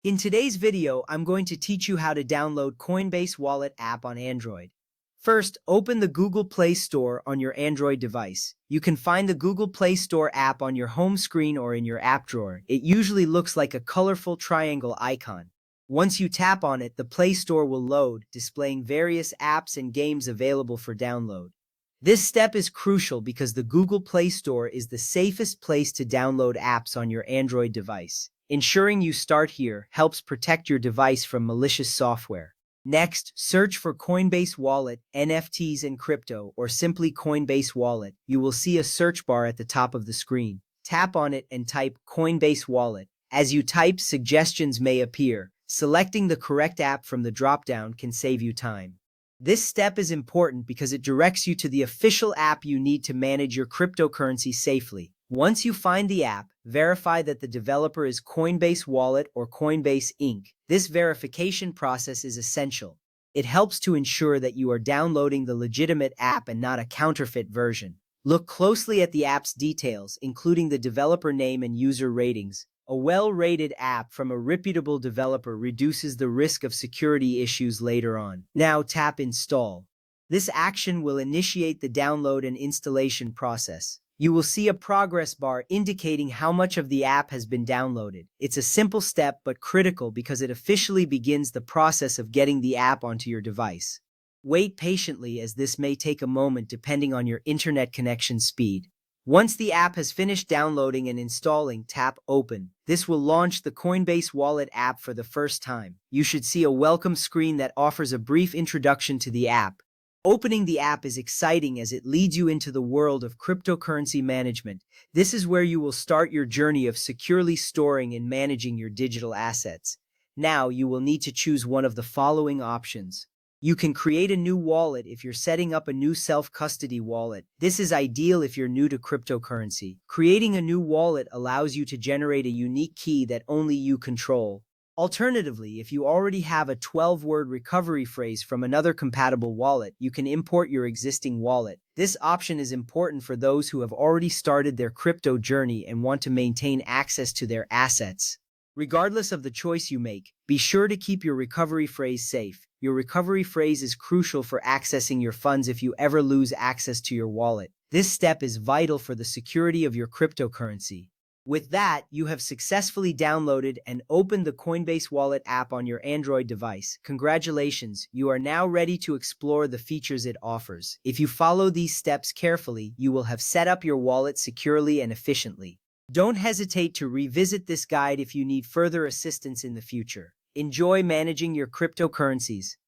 In today's video, I'm going to teach you how to download Coinbase Wallet app on Android. First, open the Google Play Store on your Android device. You can find the Google Play Store app on your home screen or in your app drawer. It usually looks like a colorful triangle icon. Once you tap on it, the Play Store will load, displaying various apps and games available for download. This step is crucial because the Google Play Store is the safest place to download apps on your Android device. Ensuring you start here helps protect your device from malicious software. Next, search for Coinbase Wallet, NFTs and crypto, or simply Coinbase Wallet. You will see a search bar at the top of the screen. Tap on it and type Coinbase Wallet. As you type, suggestions may appear. Selecting the correct app from the dropdown can save you time. This step is important because it directs you to the official app you need to manage your cryptocurrency safely. Once you find the app, verify that the developer is Coinbase Wallet or Coinbase Inc. This verification process is essential. It helps to ensure that you are downloading the legitimate app and not a counterfeit version. Look closely at the app's details, including the developer name and user ratings. A well-rated app from a reputable developer reduces the risk of security issues later on. Now tap Install. This action will initiate the download and installation process. You will see a progress bar indicating how much of the app has been downloaded. It's a simple step but critical because it officially begins the process of getting the app onto your device. Wait patiently as this may take a moment depending on your internet connection speed. Once the app has finished downloading and installing, tap Open. This will launch the Coinbase Wallet app for the first time. You should see a welcome screen that offers a brief introduction to the app. Opening the app is exciting as it leads you into the world of cryptocurrency management. This is where you will start your journey of securely storing and managing your digital assets. Now, you will need to choose one of the following options. You can create a new wallet if you're setting up a new self-custody wallet. This is ideal if you're new to cryptocurrency. Creating a new wallet allows you to generate a unique key that only you control. Alternatively, if you already have a 12-word recovery phrase from another compatible wallet, you can import your existing wallet. This option is important for those who have already started their crypto journey and want to maintain access to their assets. Regardless of the choice you make, be sure to keep your recovery phrase safe. Your recovery phrase is crucial for accessing your funds if you ever lose access to your wallet. This step is vital for the security of your cryptocurrency. With that, you have successfully downloaded and opened the Coinbase Wallet app on your Android device. Congratulations, you are now ready to explore the features it offers. If you follow these steps carefully, you will have set up your wallet securely and efficiently. Don't hesitate to revisit this guide if you need further assistance in the future. Enjoy managing your cryptocurrencies.